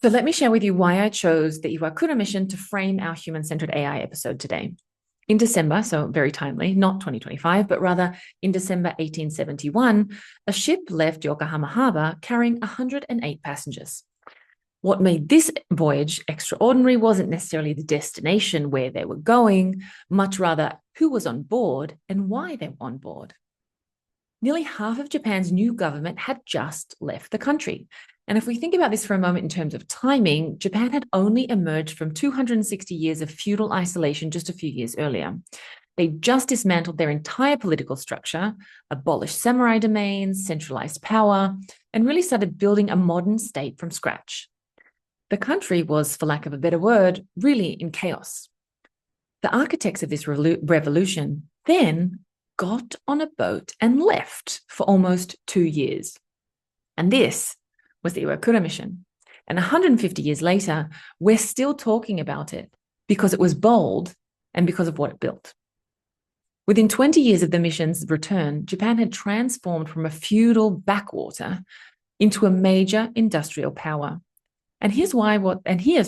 So let me share with you why I chose the Iwakura Mission to frame our human-centered AI episode today. In December, so very timely, not 2025, but rather in December 1871, a ship left Yokohama Harbor carrying 108 passengers. What made this voyage extraordinary wasn't necessarily the destination where they were going, much rather who was on board and why they were on board. Nearly half of Japan's new government had just left the country. And if we think about this for a moment in terms of timing, Japan had only emerged from 260 years of feudal isolation just a few years earlier. They just dismantled their entire political structure, abolished samurai domains, centralized power, and really started building a modern state from scratch. The country was, for lack of a better word, really in chaos. The architects of this revolution then got on a boat and left for almost 2 years. And this was the Iwakura Mission. And 150 years later, we're still talking about it because it was bold and because of what it built. Within 20 years of the mission's return, Japan had transformed from a feudal backwater into a major industrial power. And here's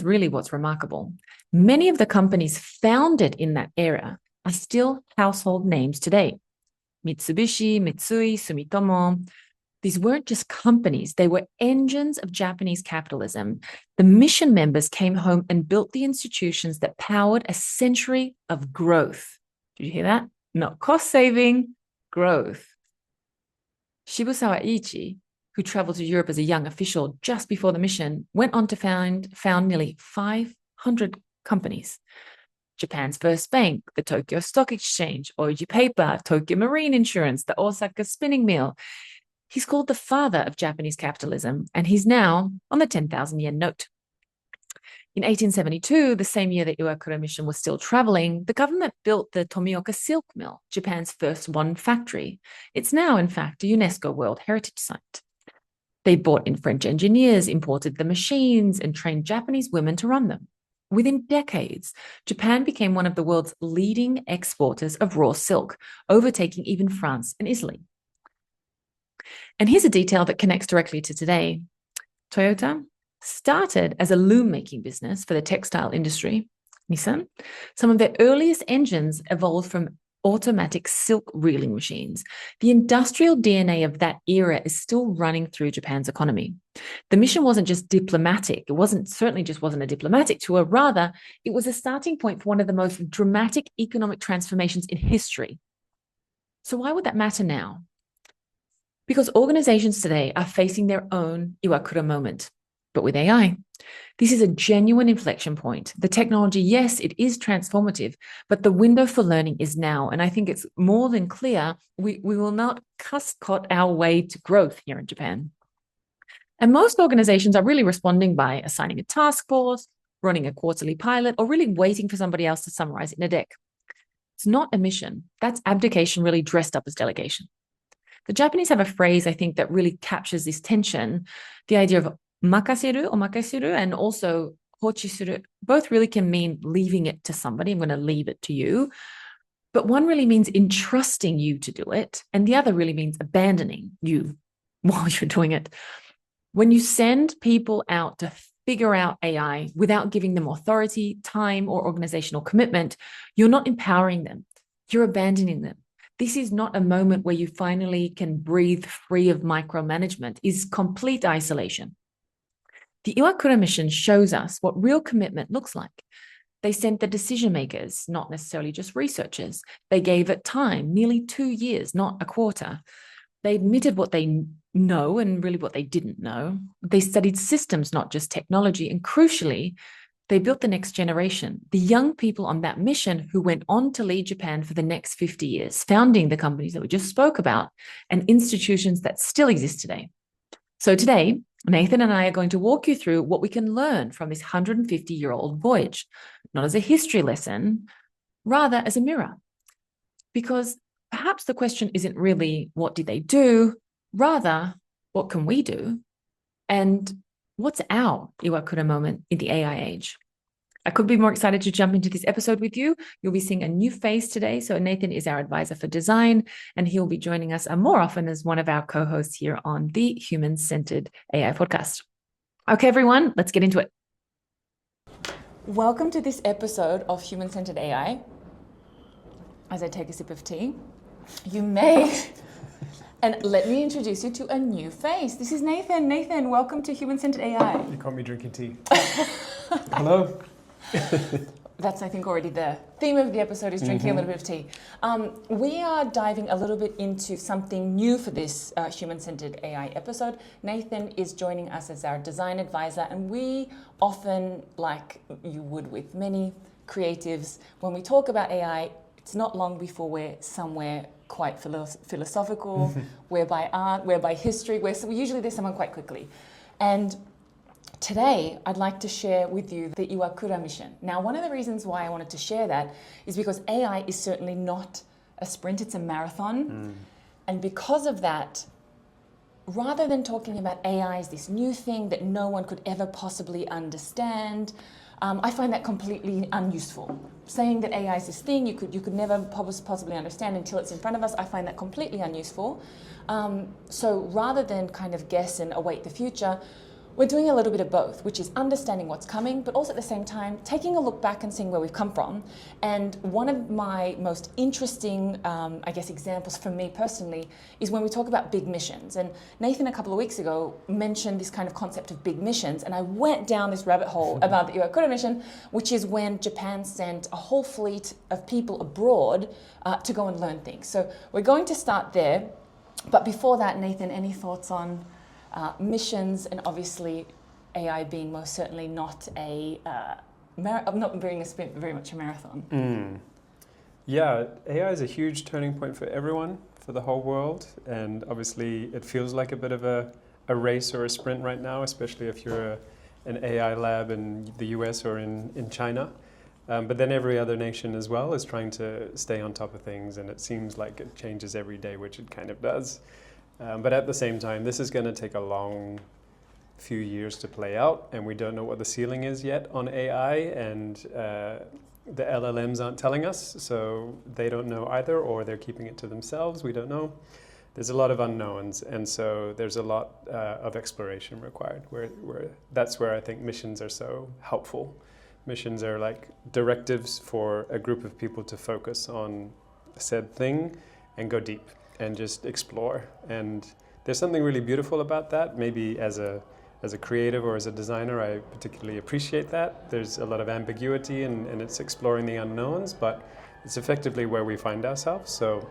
really what's remarkable. Many of the companies founded in that era are still household names today. Mitsubishi, Mitsui, Sumitomo. These weren't just companies, they were engines of Japanese capitalism. The mission members came home and built the institutions that powered a century of growth. Did you hear that? Not cost saving, growth. Shibusawa Ichi, who traveled to Europe as a young official just before the mission, went on to found nearly 500 companies. Japan's first bank, the Tokyo Stock Exchange, hōchi Paper, Tokyo Marine Insurance, the Osaka Spinning Mill. He's called the father of Japanese capitalism, and he's now on the 10,000 yen note. In 1872, the same year that Iwakura Mission was still traveling, the government built the Tomioka Silk Mill, Japan's first modern factory. It's now, in fact, a UNESCO World Heritage Site. They brought in French engineers, imported the machines, and trained Japanese women to run them. Within decades, Japan became one of the world's leading exporters of raw silk, overtaking even France and Italy. And here's a detail that connects directly to today. Toyota started as a loom-making business for the textile industry. Nissan, some of their earliest engines evolved from automatic silk reeling machines. The industrial DNA of that era is still running through Japan's economy. The mission wasn't just diplomatic. It certainly wasn't a diplomatic tour. Rather, it was a starting point for one of the most dramatic economic transformations in history. So why would that matter now? Because organizations today are facing their own Iwakura moment, but with AI. This is a genuine inflection point. The technology, yes, it is transformative, but the window for learning is now. And I think it's more than clear we will not cut our way to growth here in Japan. And most organizations are really responding by assigning a task force, running a quarterly pilot, or really waiting for somebody else to summarize it in a deck. It's not a mission. That's abdication really dressed up as delegation. The Japanese have a phrase, I think, that really captures this tension. The idea of makaseru, and also hōchi suru, both really can mean leaving it to somebody. I'm going to leave it to you. But one really means entrusting you to do it. And the other really means abandoning you while you're doing it. When you send people out to figure out AI without giving them authority, time, or organizational commitment, you're not empowering them. You're abandoning them. This is not a moment where you finally can breathe free of micromanagement. It's complete isolation. The Iwakura Mission shows us what real commitment looks like. They sent the decision makers, not necessarily just researchers. They gave it time, nearly 2 years, not a quarter. They admitted what they know and really what they didn't know. They studied systems, not just technology. And crucially, they built the next generation, the young people on that mission who went on to lead Japan for the next 50 years, founding the companies that we just spoke about and institutions that still exist today. So today, Nathan and I are going to walk you through what we can learn from this 150-year-old voyage, not as a history lesson, rather as a mirror. Because perhaps the question isn't really, what did they do? Rather, what can we do? And what's our Iwakura moment in the AI age? I could be more excited to jump into this episode with you. You'll be seeing a new face today. So Nathan is our advisor for design, and he'll be joining us more often as one of our co-hosts here on the Human-Centered AI podcast. Okay, everyone, let's get into it. Welcome to this episode of Human-Centered AI. As I take a sip of tea, you may, and let me introduce you to a new face. This is Nathan. Nathan, welcome to Human-Centered AI. You caught me drinking tea. Hello. That's, I think, already the theme of the episode is drinking a little bit of tea. We are diving a little bit into something new for this Human-Centered AI episode. Nathan is joining us as our design advisor, and we often, like you would with many creatives, when we talk about AI, it's not long before we're somewhere quite philosophical, we're by art, we're by history, usually there's someone quite quickly. And today, I'd like to share with you the Iwakura Mission. Now, one of the reasons why I wanted to share that is because AI is certainly not a sprint, it's a marathon. And because of that, rather than talking about AI as this new thing that no one could ever possibly understand, I find that completely unuseful. Saying that AI is this thing you could never possibly understand until it's in front of us, I find that completely unuseful. So rather than kind of guess and await the future, we're doing a little bit of both, which is understanding what's coming, but also at the same time, taking a look back and seeing where we've come from. And one of my most interesting, examples for me personally is when we talk about big missions. And Nathan, a couple of weeks ago, mentioned this kind of concept of big missions. And I went down this rabbit hole about the Iwakura Mission, which is when Japan sent a whole fleet of people abroad to go and learn things. So we're going to start there. But before that, Nathan, any thoughts on missions, and obviously AI being most certainly not not being a sprint, but very much a marathon. Yeah, AI is a huge turning point for everyone, for the whole world, and obviously it feels like a bit of a race or a sprint right now, especially if you're an AI lab in the US or in China. But then every other nation as well is trying to stay on top of things, and it seems like it changes every day, which it kind of does. But at the same time, this is going to take a long few years to play out, and we don't know what the ceiling is yet on AI, and the LLMs aren't telling us, so they don't know either, or they're keeping it to themselves. We don't know. There's a lot of unknowns, and so there's a lot of exploration required. That's where I think missions are so helpful. Missions are like directives for a group of people to focus on said thing and go deep and just explore. And there's something really beautiful about that. Maybe as a creative or as a designer, I particularly appreciate that. There's a lot of ambiguity and it's exploring the unknowns, but it's effectively where we find ourselves. So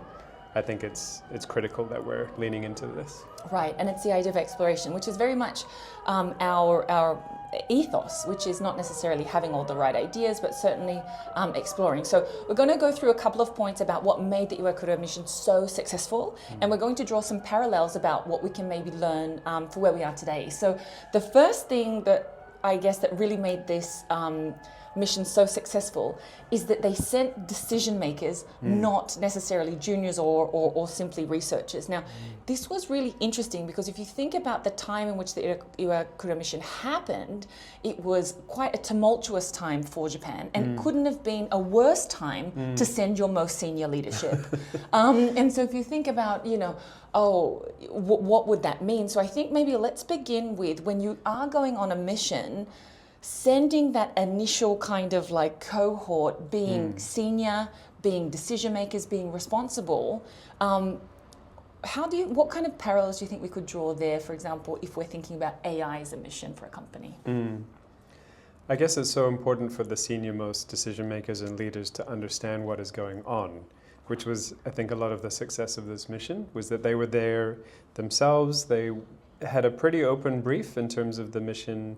I think it's critical that we're leaning into this. Right, and it's the idea of exploration, which is very much our ethos, which is not necessarily having all the right ideas, but certainly exploring. So we're going to go through a couple of points about what made the Iwakura Mission so successful, and we're going to draw some parallels about what we can maybe learn for where we are today. So the first thing that I guess that really made this mission so successful is that they sent decision makers, not necessarily juniors or simply researchers. Now, this was really interesting because if you think about the time in which the Iwakura Mission happened, it was quite a tumultuous time for Japan, and it couldn't have been a worse time to send your most senior leadership. And so if you think about, what would that mean? So I think maybe let's begin with when you are going on a mission, sending that initial kind of like cohort being senior, being decision makers, being responsible. What kind of parallels do you think we could draw there, for example, if we're thinking about AI as a mission for a company? I guess it's so important for the senior-most decision makers and leaders to understand what is going on, which was, I think, a lot of the success of this mission, was that they were there themselves. They had a pretty open brief in terms of the mission,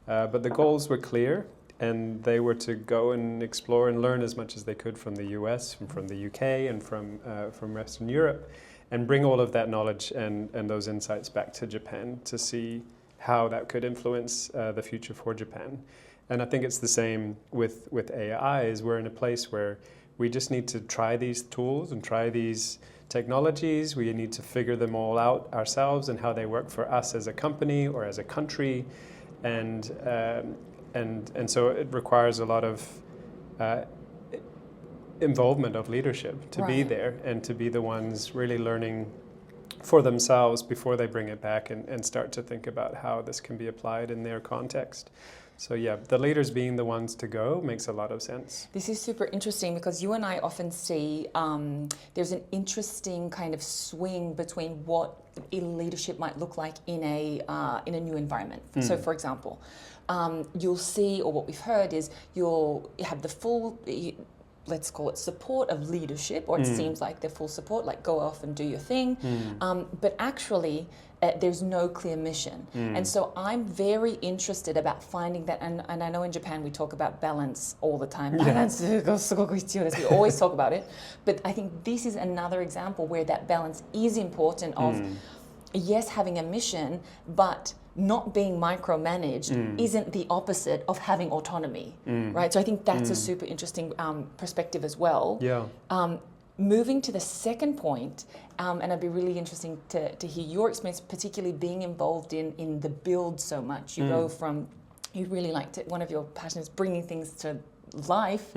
but the goals were clear, and they were to go and explore and learn as much as they could from the US, and from the UK, and from Western Europe, and bring all of that knowledge and those insights back to Japan to see how that could influence the future for Japan. And I think it's the same with AI, is we're in a place where we just need to try these tools and try these technologies. We need to figure them all out ourselves and how they work for us as a company or as a country. And so it requires a lot of involvement of leadership to be there and to be the ones really learning for themselves before they bring it back and start to think about how this can be applied in their context. So yeah, the leaders being the ones to go makes a lot of sense. This is super interesting because you and I often see there's an interesting kind of swing between what leadership might look like in a new environment. So for example, you'll see, or what we've heard is you'll have the full, let's call it support of leadership, or it seems like they're full support, like go off and do your thing. But actually, there's no clear mission. And so I'm very interested about finding that, and I know in Japan we talk about balance all the time. Balance, we always talk about it. But I think this is another example where that balance is important of, yes, having a mission, but not being micromanaged isn't the opposite of having autonomy, right? So I think that's a super interesting perspective as well. Yeah. Moving to the second point, and I'd be really interesting to hear your experience, particularly being involved in the build so much. You go from, you really liked it, one of your passions, bringing things to life.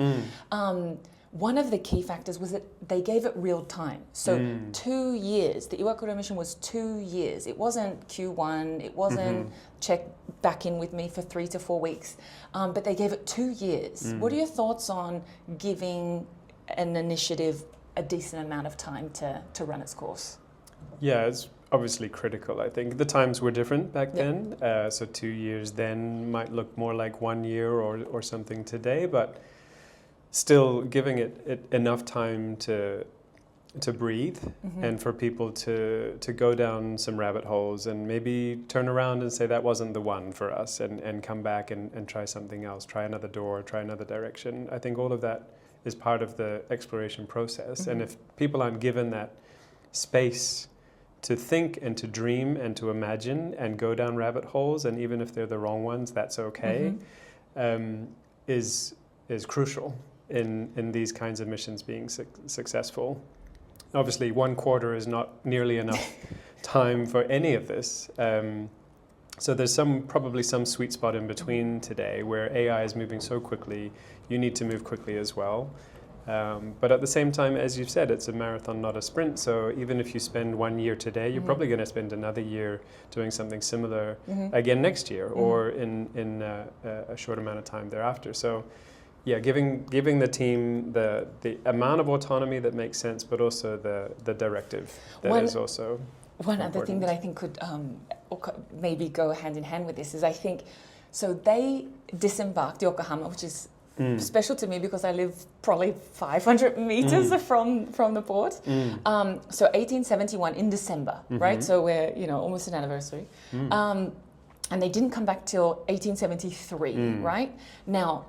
One of the key factors was that they gave it real time. So 2 years, the Iwakura Mission was 2 years. It wasn't Q1, it wasn't check back in with me for 3 to 4 weeks, but they gave it 2 years. What are your thoughts on giving an initiative a decent amount of time to run its course? Yeah, it's obviously critical. I think the times were different back then. So 2 years then might look more like 1 year or something today, but still giving it enough time to breathe and for people to go down some rabbit holes and maybe turn around and say that wasn't the one for us and come back and try something else, try another door, try another direction. I think all of that is part of the exploration process. And if people aren't given that space to think and to dream and to imagine and go down rabbit holes, and even if they're the wrong ones, that's okay, is crucial in these kinds of missions being successful. Obviously, 1 quarter is not nearly enough time for any of this. So there's probably some sweet spot in between today where AI is moving so quickly, you need to move quickly as well. But at the same time, as you've said, it's a marathon, not a sprint. So even if you spend 1 year today, you're probably going to spend another year doing something similar again next year or in a short amount of time thereafter. So yeah, giving the team the amount of autonomy that makes sense, but also the directive that is also one other thing that I think could maybe go hand in hand with this is I think, so they disembarked Yokohama, which is special to me because I live probably 500 meters from the port. So 1871 in December, right? So we're, almost an anniversary. And they didn't come back till 1873, right? Now,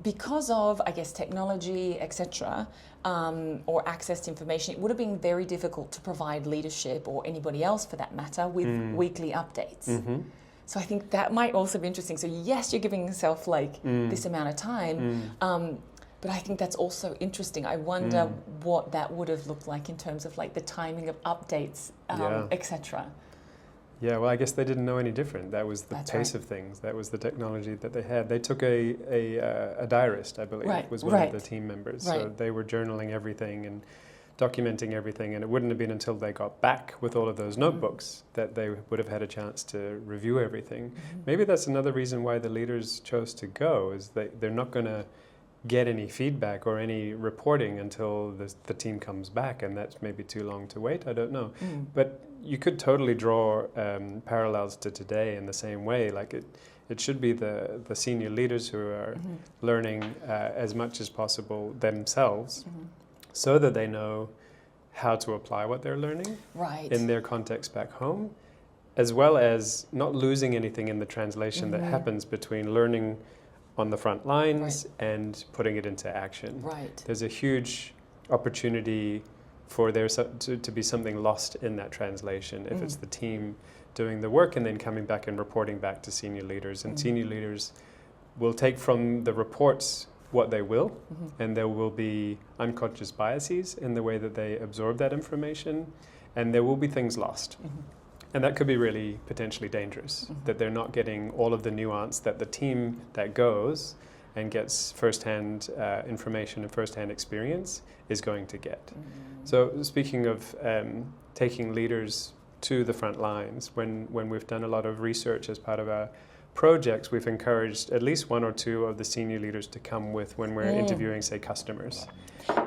because of, I guess, technology, etc., or access to information, it would have been very difficult to provide leadership or anybody else for that matter with weekly updates. So I think that might also be interesting. So yes, you're giving yourself like this amount of time, but I think that's also interesting. I wonder what that would have looked like in terms of like the timing of updates, etc. Yeah, well, I guess they didn't know any different. That was the pace of things. That was the technology that they had. They took a diarist, I believe, was one of the team members. So they were journaling everything and documenting everything. And it wouldn't have been until they got back with all of those notebooks that they would have had a chance to review everything. Maybe that's another reason why the leaders chose to go, is that they're not going to get any feedback or any reporting until the team comes back, and that's maybe too long to wait. I don't know. But you could totally draw parallels to today in the same way. Like it should be the senior leaders who are learning as much as possible themselves so that they know how to apply what they're learning in their context back home, as well as not losing anything in the translation that happens between learning on the front lines and putting it into action. There's a huge opportunity for there to be something lost in that translation if it's the team doing the work and then coming back and reporting back to senior leaders. And senior leaders will take from the reports what they will, and there will be unconscious biases in the way that they absorb that information, and there will be things lost. And that could be really potentially dangerous, that they're not getting all of the nuance that the team that goes and gets firsthand information and firsthand experience is going to get. So speaking of taking leaders to the front lines. When we've done a lot of research as part of our projects, we've encouraged at least one or two of the senior leaders to come with when we're interviewing, say, customers.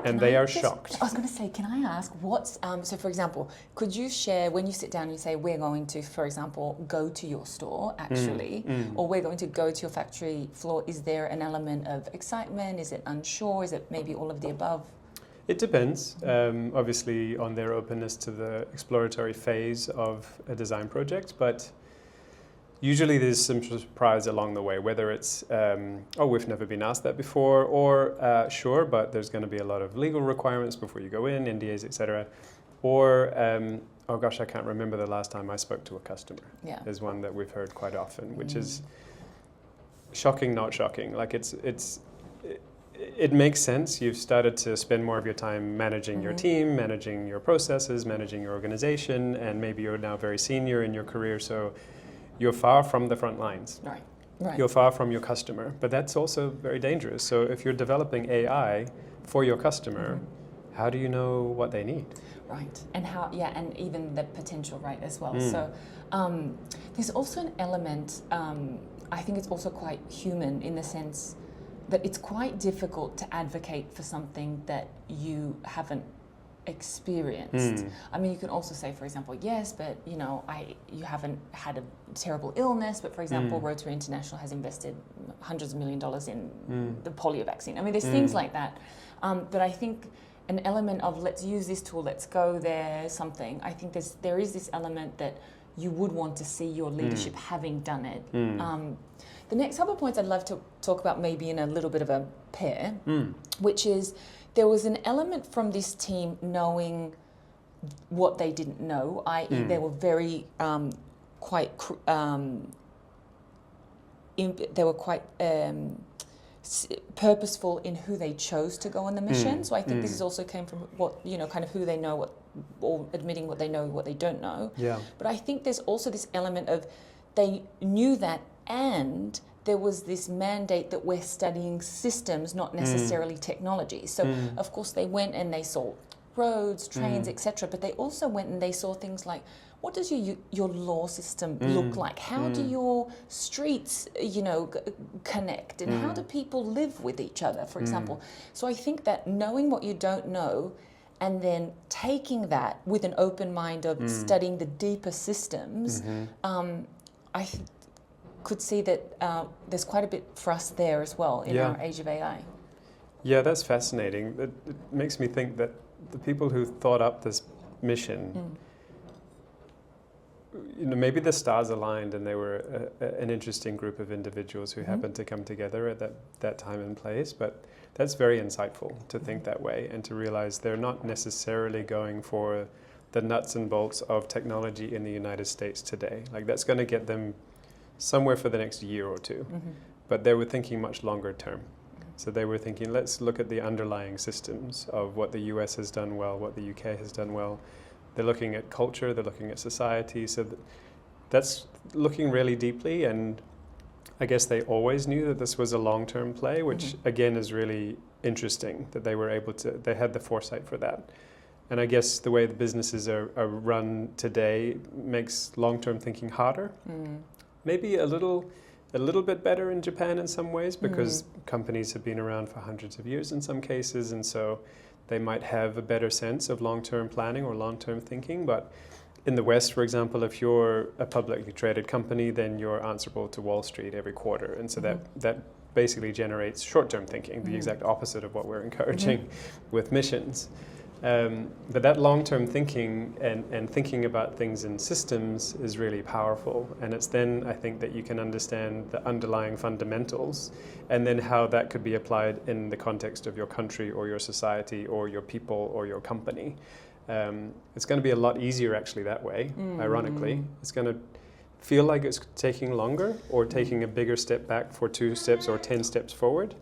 And they are shocked. I was going to say, can I ask what's, so for example, could you share when you sit down and you say, we're going to, for example, go to your store actually, or we're going to go to your factory floor, is there an element of excitement? Is it unsure? Is it maybe all of the above? It depends, obviously, on their openness to the exploratory phase of a design project, but usually there's some surprise along the way, whether it's, oh, we've never been asked that before, or sure, but there's going to be a lot of legal requirements before you go in, NDAs, etc. Or, oh gosh, I can't remember the last time I spoke to a customer. Yeah. Is one that we've heard quite often, which is shocking, not shocking. Like it makes sense. You've started to spend more of your time managing your team, managing your processes, managing your organization, and maybe you're now very senior in your career, so you're far from the front lines. Right. Right. You're far from your customer, but that's also very dangerous. So if you're developing AI for your customer, how do you know what they need? Right, and how, yeah, and even the potential, right, as well. So there's also an element, I think it's also quite human in the sense that it's quite difficult to advocate for something that you haven't experienced. I mean, you can also say, for example, yes, but you know, you haven't had a terrible illness, but for example, Rotary International has invested hundreds of $millions in the polio vaccine. I mean, there's things like that. But I think an element of let's use this tool, let's go there, something. I think there is this element that you would want to see your leadership having done it. The next couple of points I'd love to talk about maybe in a little bit of a pair, which is there was an element from this team knowing what they didn't know, i.e. they were very purposeful in who they chose to go on the mission. So I think this is also came from what, you know, kind of who they know, or admitting what they know, what they don't know. Yeah. But I think there's also this element of they knew that, and there was this mandate that we're studying systems, not necessarily technology. So of course they went and they saw roads, trains, etc. But they also went and they saw things like, what does your law system look like? How do your streets, you know, connect? And how do people live with each other, for example? So I think that knowing what you don't know and then taking that with an open mind of studying the deeper systems, I could see that there's quite a bit for us there as well in our age of AI. Yeah, that's fascinating. It makes me think that the people who thought up this mission, you know, maybe the stars aligned and they were an interesting group of individuals who happened to come together at that time and place, but that's very insightful to think that way and to realize they're not necessarily going for the nuts and bolts of technology in the United States today. Like that's going to get them somewhere for the next year or two, but they were thinking much longer term. So they were thinking, let's look at the underlying systems of what the US has done well, what the UK has done well. They're looking at culture, they're looking at society, so that's looking really deeply, and I guess they always knew that this was a long-term play, which again is really interesting, that they were able to, they had the foresight for that. And I guess the way the businesses are run today makes long-term thinking harder. Maybe a little bit better in Japan in some ways, because companies have been around for hundreds of years in some cases, and so they might have a better sense of long-term planning or long-term thinking. But in the West, for example, if you're a publicly traded company, then you're answerable to Wall Street every quarter, and so that basically generates short-term thinking, the exact opposite of what we're encouraging with missions. But that long-term thinking and thinking about things in systems is really powerful. And it's then, I think, that you can understand the underlying fundamentals and then how that could be applied in the context of your country or your society or your people or your company. It's going to be a lot easier actually that way, ironically. It's going to feel like it's taking longer or taking a bigger step back for 2 steps or 10 steps forward.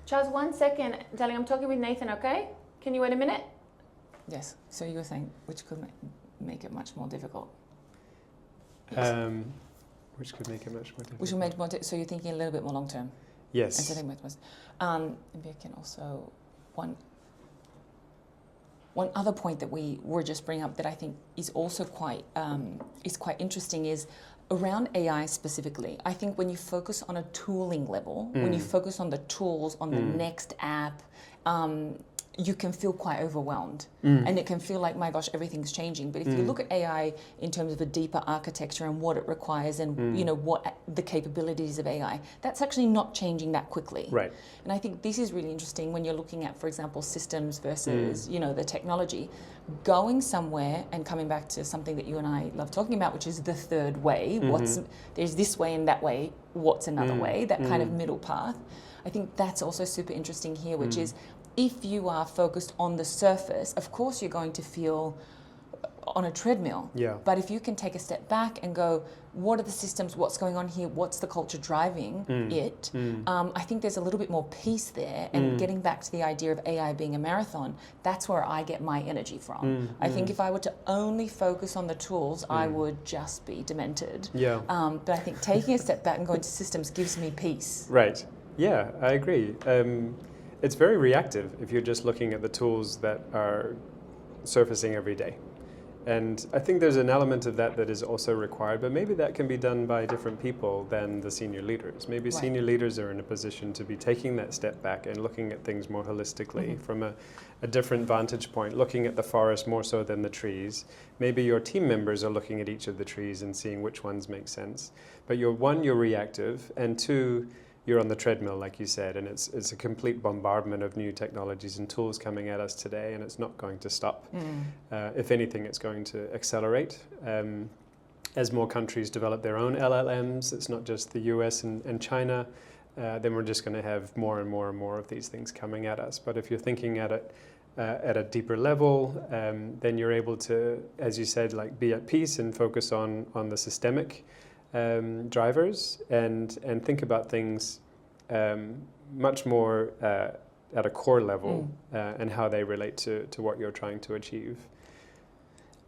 Charles, 1 second. Darling, I'm talking with Nathan, okay? Can you wait a minute? Yes. So you were saying which could make it much more difficult. Which could make it much more difficult. Which will make more. So you're thinking a little bit more long term. Yes. And maybe I can also One other point that we were just bringing up that I think is also quite interesting is around AI specifically. I think when you focus on a tooling level, when you focus on the tools, on the next app, you can feel quite overwhelmed, and it can feel like, my gosh, everything's changing. But if you look at AI in terms of a deeper architecture and what it requires, and you know what the capabilities of AI, that's actually not changing that quickly. Right. And I think this is really interesting when you're looking at, for example, systems versus you know the technology. Going somewhere and coming back to something that you and I love talking about, which is the third way. There's this way and that way. What's another way? That kind of middle path. I think that's also super interesting here, which is, if you are focused on the surface, of course you're going to feel on a treadmill. Yeah. But if you can take a step back and go, what are the systems, what's going on here, what's the culture driving it, I think there's a little bit more peace there. And getting back to the idea of AI being a marathon, that's where I get my energy from. I think if I were to only focus on the tools, I would just be demented. Yeah. But I think taking a step back and going to systems gives me peace. Right. Yeah, I agree. It's very reactive if you're just looking at the tools that are surfacing every day. And I think there's an element of that that is also required, but maybe that can be done by different people than the senior leaders. Maybe senior leaders are in a position to be taking that step back and looking at things more holistically from a different vantage point, looking at the forest more so than the trees. Maybe your team members are looking at each of the trees and seeing which ones make sense. But you're reactive, and two, you're on the treadmill, like you said, and it's a complete bombardment of new technologies and tools coming at us today, and it's not going to stop. If anything, it's going to accelerate. As more countries develop their own LLMs, it's not just the US and China, then we're just going to have more and more and more of these things coming at us. But if you're thinking at it at a deeper level, then you're able to, as you said, like be at peace and focus on the systemic drivers and think about things much more at a core level and how they relate to what you're trying to achieve.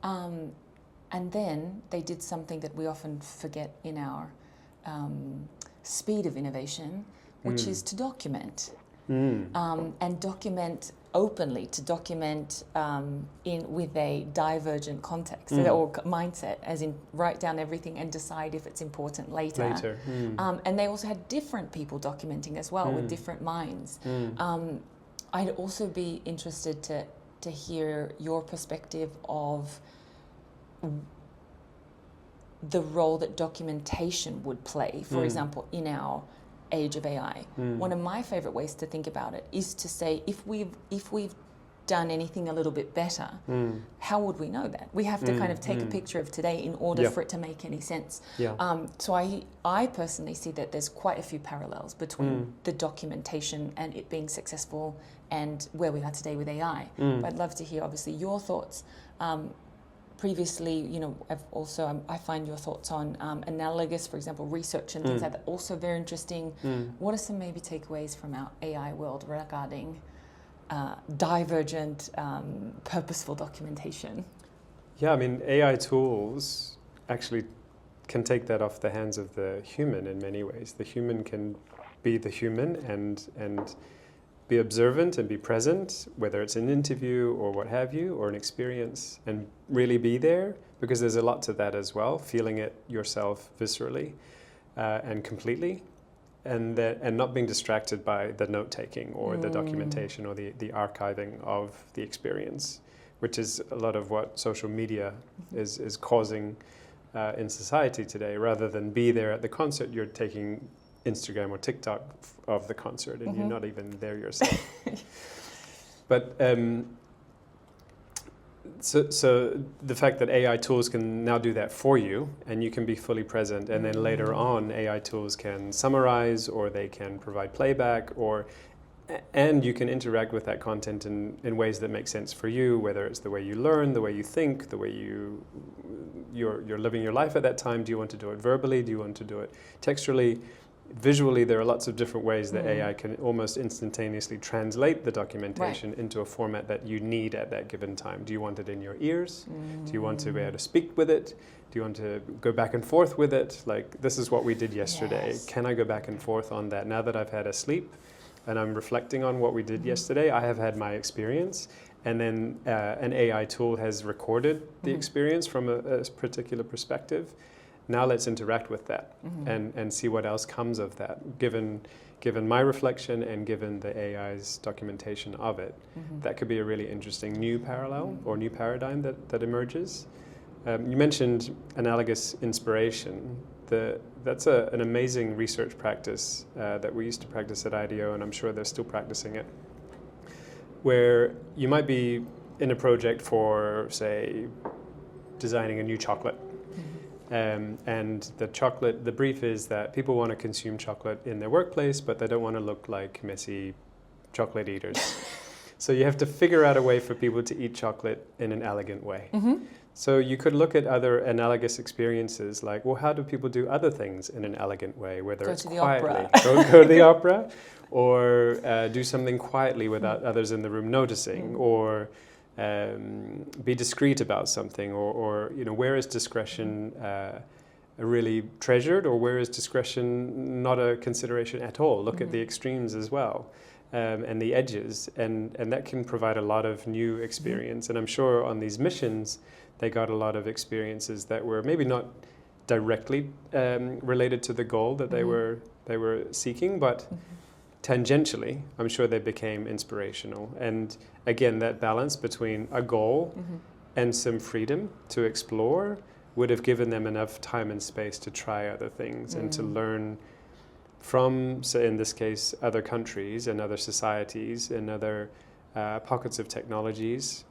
And then they did something that we often forget in our speed of innovation, which is to document. And document openly, to document with a divergent context or mindset, as in write down everything and decide if it's important later. And they also had different people documenting as well with different minds. I'd also be interested to hear your perspective of the role that documentation would play, for example, in our age of AI. One of my favorite ways to think about it is to say, if we've done anything a little bit better, how would we know that? We have to kind of take a picture of today in order for it to make any sense. So I personally see that there's quite a few parallels between the documentation and it being successful and where we are today with AI. But I'd love to hear, obviously, your thoughts. Previously, you know, I find your thoughts on analogous, for example, research and things like that also very interesting. What are some maybe takeaways from our AI world regarding divergent, purposeful documentation? Yeah, I mean, AI tools actually can take that off the hands of the human in many ways. The human can be the human and be observant and be present, whether it's an interview or what have you, or an experience, and really be there, because there's a lot to that as well, feeling it yourself viscerally and completely, and not being distracted by the note-taking or the documentation or the archiving of the experience, which is a lot of what social media is causing in society today. Rather than be there at the concert, you're taking Instagram or TikTok of the concert, and you're not even there yourself. But so the fact that AI tools can now do that for you, and you can be fully present, and then later on AI tools can summarize, or they can provide playback, and you can interact with that content in ways that make sense for you, whether it's the way you learn, the way you think, the way you're living your life at that time. Do you want to do it verbally? Do you want to do it textually? Visually, there are lots of different ways that AI can almost instantaneously translate the documentation into a format that you need at that given time. Do you want it in your ears? Do you want to be able to speak with it? Do you want to go back and forth with it? Like, this is what we did yesterday. Yes. Can I go back and forth on that? Now that I've had a sleep, and I'm reflecting on what we did yesterday, I have had my experience, and then an AI tool has recorded the experience from a particular perspective. Now let's interact with that and see what else comes of that, given my reflection and given the AI's documentation of it. That could be a really interesting new parallel or new paradigm that emerges. You mentioned analogous inspiration. That's an amazing research practice that we used to practice at IDEO, and I'm sure they're still practicing it, where you might be in a project for, say, designing a new chocolate. And the brief is that people want to consume chocolate in their workplace, but they don't want to look like messy chocolate eaters. So you have to figure out a way for people to eat chocolate in an elegant way. So you could look at other analogous experiences, like, well, how do people do other things in an elegant way, whether it's quietly, go to the opera, or do something quietly without others in the room noticing, or be discreet about something, or where is discretion really treasured, or where is discretion not a consideration at all? Look at the extremes as well, and the edges, and that can provide a lot of new experience. And I'm sure on these missions, they got a lot of experiences that were maybe not directly related to the goal that they were seeking, but tangentially, I'm sure they became inspirational. And again, that balance between a goal and some freedom to explore would have given them enough time and space to try other things and to learn from, say, in this case, other countries and other societies and other pockets of technologies.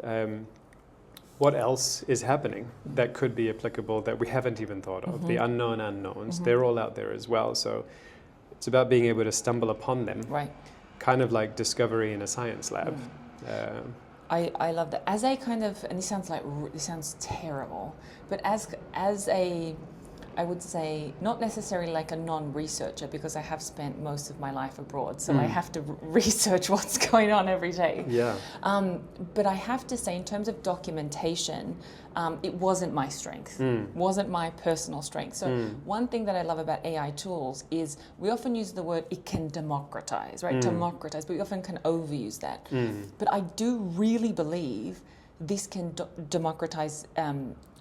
What else is happening that could be applicable that we haven't even thought of? The unknown unknowns, they're all out there as well. So it's about being able to stumble upon them, kind of like discovery in a science lab. I love that. As a kind of, and this sounds terrible, but as a, I would say, not necessarily like a non-researcher, because I have spent most of my life abroad, so I have to research what's going on every day. Yeah. But I have to say, in terms of documentation, it wasn't my strength, wasn't my personal strength. So one thing that I love about AI tools is we often use the word, it can democratize, right? Democratize, but we often can overuse that. But I do really believe this can democratize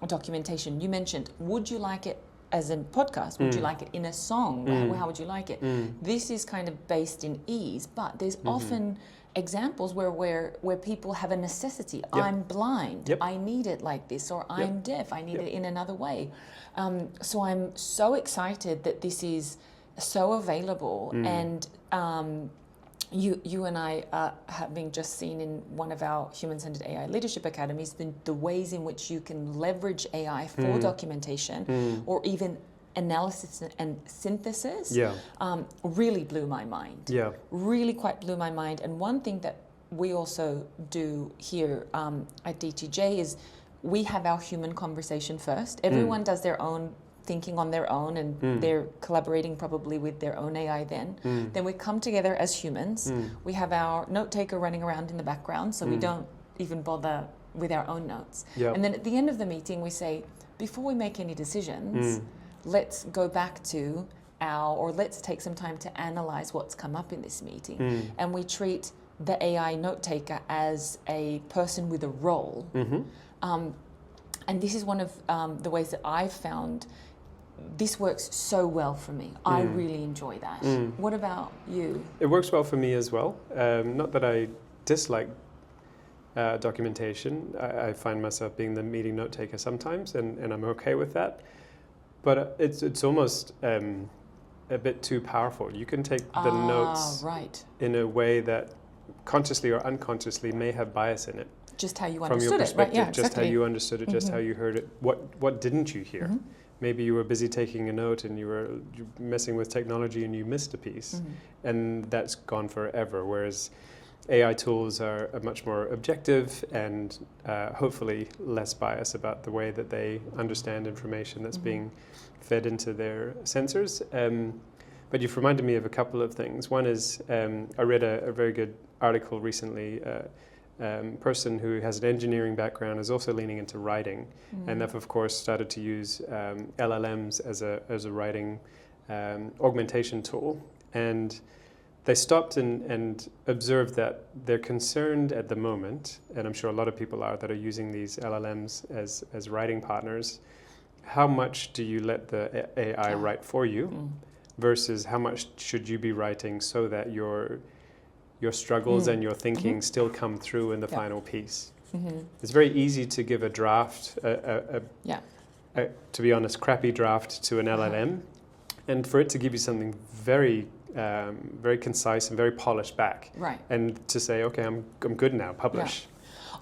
documentation. You mentioned, would you like it as a podcast? Would you like it in a song? How would you like it? This is kind of based in ease, but there's often examples where people have a necessity. I'm blind, I need it like this, or I'm deaf, I need it in another way. So I'm so excited that this is so available, and you and I having just seen in one of our human-centered AI leadership academies the ways in which you can leverage AI for documentation or even analysis and synthesis really blew my mind. Really quite blew my mind. And one thing that we also do here at DTJ is we have our human conversation first. Everyone does their own thinking on their own, and they're collaborating probably with their own AI then. Then we come together as humans. We have our note taker running around in the background, so we don't even bother with our own notes. And then at the end of the meeting, we say, before we make any decisions, let's go back to let's take some time to analyze what's come up in this meeting. And we treat the AI note taker as a person with a role. And this is one of the ways that I've found this works so well for me. I really enjoy that. What about you? It works well for me as well. Not that I dislike documentation. I find myself being the meeting note taker sometimes, and I'm okay with that. But it's almost a bit too powerful. You can take the notes in a way that consciously or unconsciously may have bias in it. Just how you from understood your perspective, it, right? just how you understood it, just how you heard it. What didn't you hear? Maybe you were busy taking a note and you were messing with technology and you missed a piece, and that's gone forever. Whereas AI tools are much more objective and hopefully less biased about the way that they understand information that's being fed into their sensors. But you've reminded me of a couple of things. One is I read a very good article recently. Person who has an engineering background is also leaning into writing, and they've of course started to use LLMs as a writing augmentation tool. And they stopped and observed that they're concerned at the moment, and I'm sure a lot of people are that are using these LLMs as writing partners. How much do you let the AI write for you versus how much should you be writing so that your struggles and your thinking still come through in the final piece? It's very easy to give a draft, to be honest, crappy draft to an LLM, and for it to give you something very very concise and very polished back, and to say, okay, I'm good now, publish.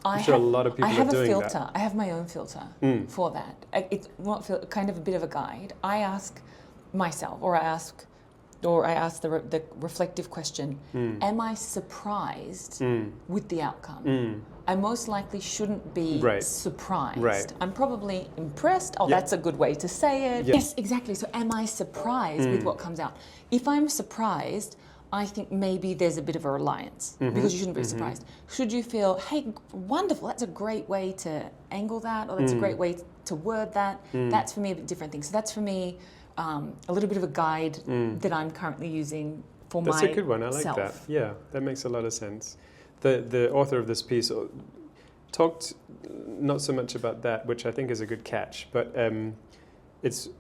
I'm sure a lot of people are doing that. I have a filter. I have my own filter for that. It's kind of a bit of a guide. I ask myself, or I ask the reflective question, am I surprised with the outcome? I most likely shouldn't be surprised. I'm probably impressed. Oh, that's a good way to say it. Yes, exactly. So am I surprised with what comes out? If I'm surprised, I think maybe there's a bit of a reliance because you shouldn't be surprised. Should you feel, hey, wonderful, that's a great way to angle that, or that's a great way to word that, that's for me a bit different thing. So that's for me a little bit of a guide that I'm currently using for myself. That's a good one, I like that. Yeah, that makes a lot of sense. The author of this piece talked not so much about that, which I think is a good catch, but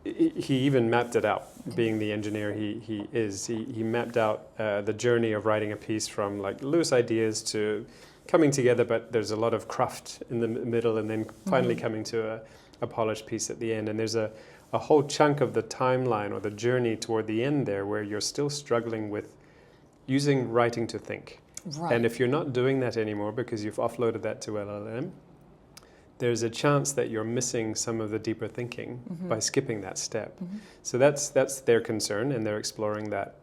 he even mapped it out. Being the engineer he is, he mapped out the journey of writing a piece from like loose ideas to coming together, but there's a lot of craft in the middle, and then finally coming to a polished piece at the end. And there's a whole chunk of the timeline or the journey toward the end there where you're still struggling with using writing to think. And if you're not doing that anymore because you've offloaded that to LLM, there's a chance that you're missing some of the deeper thinking by skipping that step. So that's their concern, and they're exploring that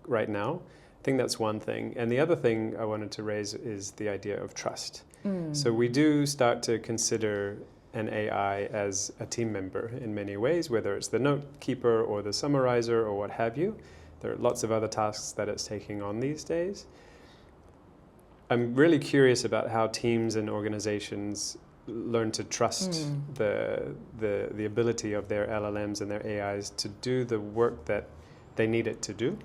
right now. I think that's one thing. And the other thing I wanted to raise is the idea of trust. So we do start to consider an AI as a team member in many ways, whether it's the note keeper or the summarizer or what have you. There are lots of other tasks that it's taking on these days. I'm really curious about how teams and organizations learn to trust the ability of their LLMs and their AIs to do the work that they need it to do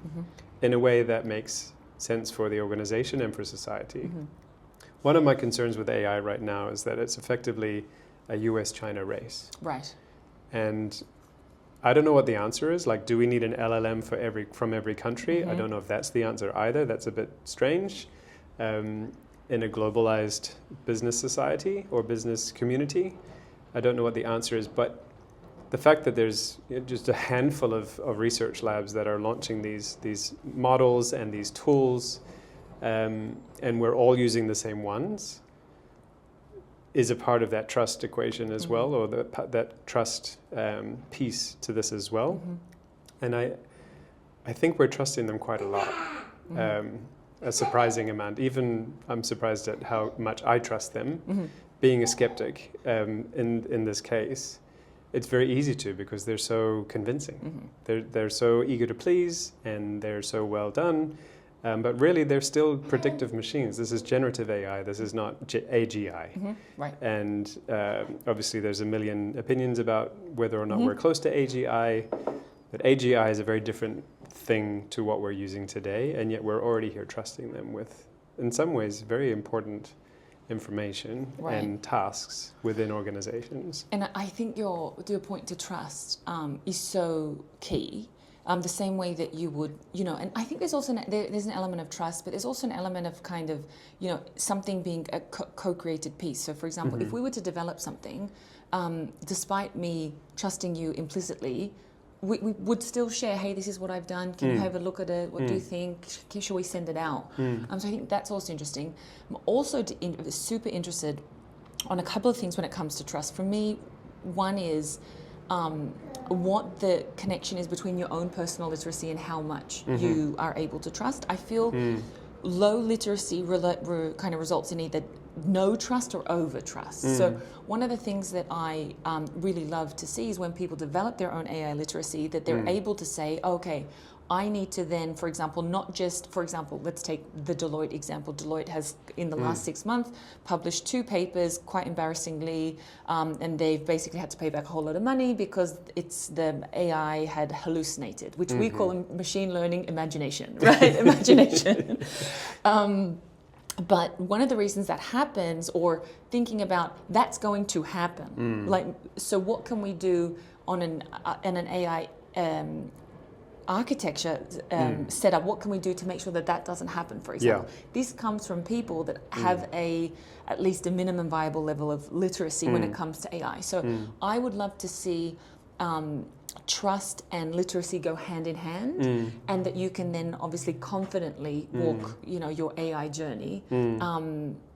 in a way that makes sense for the organization and for society. One of my concerns with AI right now is that it's effectively a US-China race. And I don't know what the answer is. Like, do we need an LLM from every country? I don't know if that's the answer either. That's a bit strange. In a globalized business society or business community, I don't know what the answer is, but the fact that there's just a handful of research labs that are launching these models and these tools, and we're all using the same ones, is a part of that trust equation as well, or that trust piece to this as well. And I think we're trusting them quite a lot. A surprising amount. Even I'm surprised at how much I trust them. Being a skeptic in this case, it's very easy to, because they're so convincing. They're so eager to please, and they're so well done. But really, they're still predictive machines. This is generative AI. This is not AGI. And obviously, there's a million opinions about whether or not we're close to AGI. But AGI is a very different thing to what we're using today, and yet we're already here trusting them with, in some ways, very important information and tasks within organizations. And I think your point to trust is so key. The same way that you would, and I think there's also there's an element of trust, but there's also an element of kind of, something being a co-created piece. So, for example, if we were to develop something, despite me trusting you implicitly, we would still share, hey, this is what I've done. Can you have a look at it? What do you think? Shall we send it out? So I think that's also interesting. I'm also super interested on a couple of things when it comes to trust. For me, one is what the connection is between your own personal literacy and how much you are able to trust. I feel low literacy kind of results in either no trust or over trust. So one of the things that I really love to see is when people develop their own AI literacy, that they're able to say, okay, I need to then, for example, not just, for example, let's take the Deloitte example. Deloitte has, in the last 6 months, published 2 papers, quite embarrassingly, and they've basically had to pay back a whole lot of money because the AI had hallucinated, which we call machine learning imagination, right? Imagination. But one of the reasons that happens, or thinking about that's going to happen, like, so what can we do on an AI architecture setup? What can we do to make sure that that doesn't happen, for example? This comes from people that have at least a minimum viable level of literacy when it comes to AI. So I would love to see trust and literacy go hand in hand, and that you can then obviously confidently walk, your AI journey.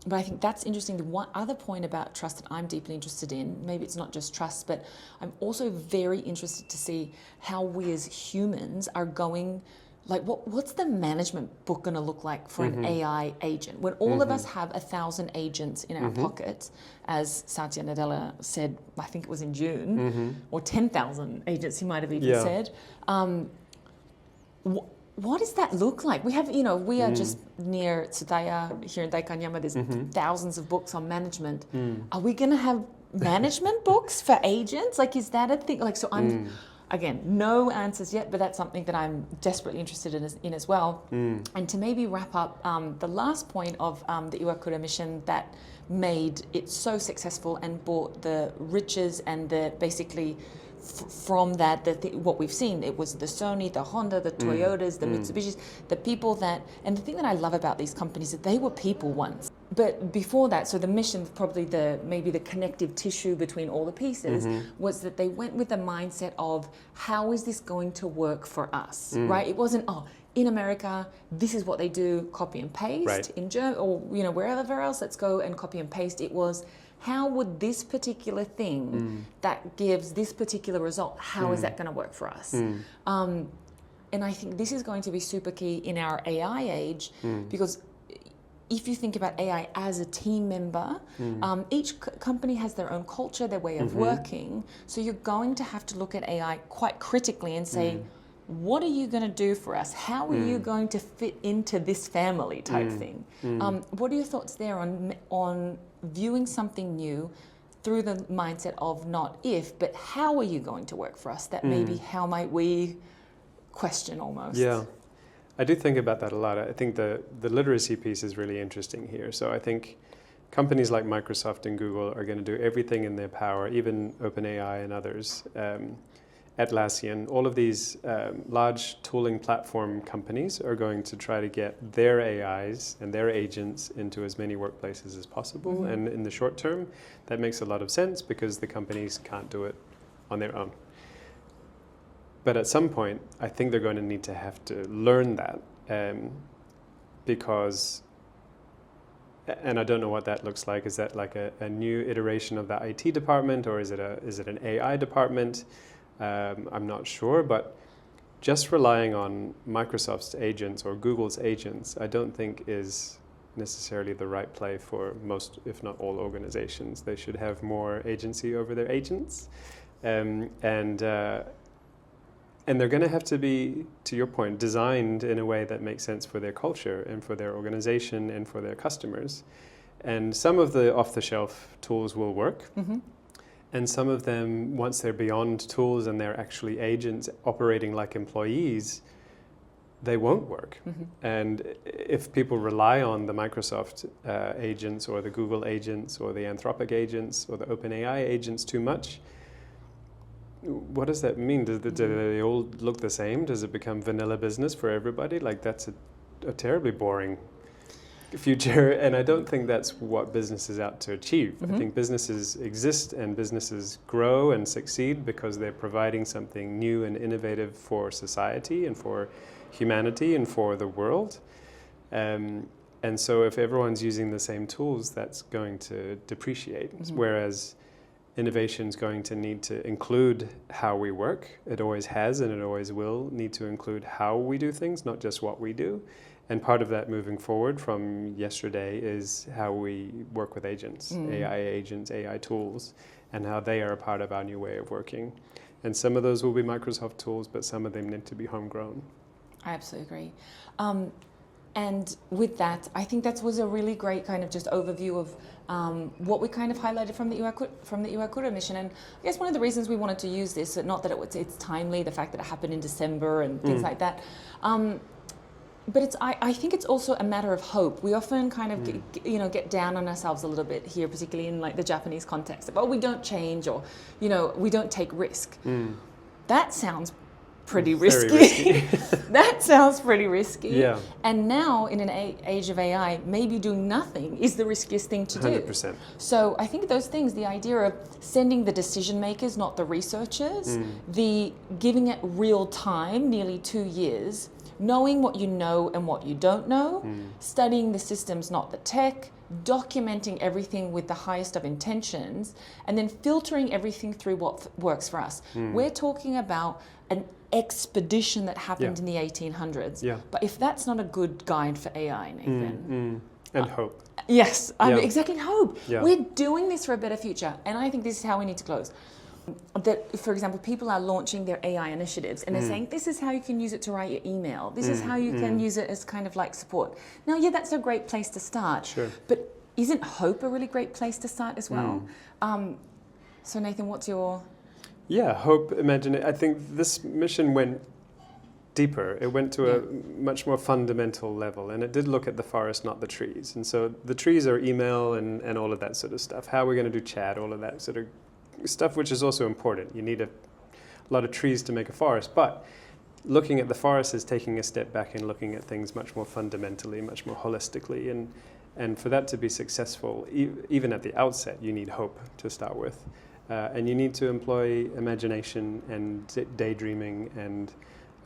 But I think that's interesting. The one other point about trust that I'm deeply interested in, maybe it's not just trust, but I'm also very interested to see how we as humans are going, like what's the management book going to look like for an AI agent? When all of us have 1,000 agents in our pockets, as Satya Nadella said, I think it was in June, or 10,000 agents, he might have even said. What does that look like? We have, we are just near Tsutaya here in Daikanyama. There's thousands of books on management. Are we going to have management books for agents? Like, is that a thing? Like, so I'm, again, no answers yet, but that's something that I'm desperately interested in as well. And to maybe wrap up the last point of the Iwakura Mission that made it so successful and brought the riches and the basically from that, what we've seen, it was the Sony, the Honda, the Toyotas, the Mitsubishis, the people that, and the thing that I love about these companies is that they were people once. But before that, so the mission, probably maybe the connective tissue between all the pieces, was that they went with the mindset of how is this going to work for us, right? It wasn't, in America, this is what they do, copy and paste, in Germany, or wherever else, let's go and copy and paste. It was, how would this particular thing that gives this particular result, how is that going to work for us? And I think this is going to be super key in our AI age, because if you think about AI as a team member, each company has their own culture, their way of working. So you're going to have to look at AI quite critically and say, what are you going to do for us? How are you going to fit into this family type thing? What are your thoughts there on viewing something new through the mindset of not if, but how are you going to work for us? That maybe how might we question almost? Yeah, I do think about that a lot. I think the literacy piece is really interesting here. So I think companies like Microsoft and Google are going to do everything in their power, even OpenAI and others, Atlassian, all of these large tooling platform companies are going to try to get their AIs and their agents into as many workplaces as possible. And in the short term, that makes a lot of sense because the companies can't do it on their own. But at some point, I think they're going to have to learn that because, and I don't know what that looks like. Is that like a new iteration of the IT department, or is it an AI department? I'm not sure, but just relying on Microsoft's agents or Google's agents, I don't think is necessarily the right play for most, if not all, organizations. They should have more agency over their agents, and they're going to have to be, to your point, designed in a way that makes sense for their culture and for their organization and for their customers. And some of the off-the-shelf tools will work. And some of them, once they're beyond tools and they're actually agents operating like employees, they won't work. And if people rely on the Microsoft agents or the Google agents or the Anthropic agents or the OpenAI agents too much, what does that mean? Do they all look the same? Does it become vanilla business for everybody? Like, that's a terribly boring future, and I don't think that's what business is out to achieve. I think businesses exist and businesses grow and succeed because they're providing something new and innovative for society and for humanity and for the world. And so if everyone's using the same tools, that's going to depreciate. Whereas innovation is going to need to include how we work. It always has and it always will need to include how we do things, not just what we do. And part of that moving forward from yesterday is how we work with agents, AI agents, AI tools, and how they are a part of our new way of working. And some of those will be Microsoft tools, but some of them need to be homegrown. I absolutely agree. And with that, I think that was a really great kind of just overview of what we kind of highlighted from the Iwakura mission. And I guess one of the reasons we wanted to use this, not that it's timely, the fact that it happened in December and things like that, but I think it's also a matter of hope. We often kind of get down on ourselves a little bit here, particularly in like the Japanese context. Of, we don't change, or we don't take risk. That sounds pretty risky. That sounds pretty risky. Yeah. And now in an age of AI, maybe doing nothing is the riskiest thing to do. 100%. So I think those things, the idea of sending the decision makers, not the researchers, the giving it real time, nearly 2 years, knowing what you know and what you don't know, studying the systems, not the tech, documenting everything with the highest of intentions, and then filtering everything through what works for us. We're talking about an expedition that happened in the 1800s. Yeah. But if that's not a good guide for AI, Nathan. And hope. Yes, I mean, exactly, hope. Yeah. We're doing this for a better future. And I think this is how we need to close. That, for example, people are launching their AI initiatives and they're saying, this is how you can use it to write your email. This is how you can use it as kind of like support. Now, yeah, that's a great place to start. Sure. But isn't hope a really great place to start as well? So Nathan, what's your... Yeah, hope, imagine it. I think this mission went deeper. It went to a much more fundamental level, and it did look at the forest, not the trees. And so the trees are email and all of that sort of stuff. How we're going to do chat, all of that sort of stuff, which is also important. You need a lot of trees to make a forest, but looking at the forest is taking a step back and looking at things much more fundamentally, much more holistically. And for that to be successful, even at the outset, you need hope to start with. And you need to employ imagination and daydreaming and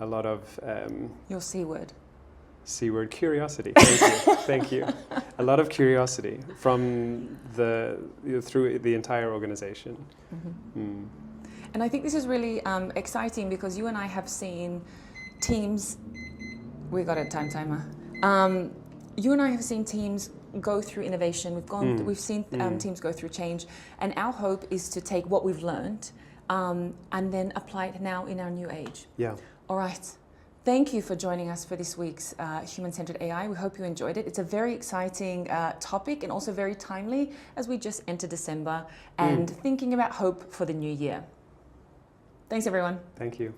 a lot of... Your C word. C word, curiosity. Thank you. Thank you. A lot of curiosity from through the entire organization. And I think this is really exciting because you and I have seen teams... We got a time timer. You and I have seen teams go through innovation. We've seen teams go through change, and our hope is to take what we've learned and then apply it now in our new age. Yeah. All right. Thank you for joining us for this week's Human-Centered AI. We hope you enjoyed it. It's a very exciting topic and also very timely as we just enter December and thinking about hope for the new year. Thanks, everyone. Thank you.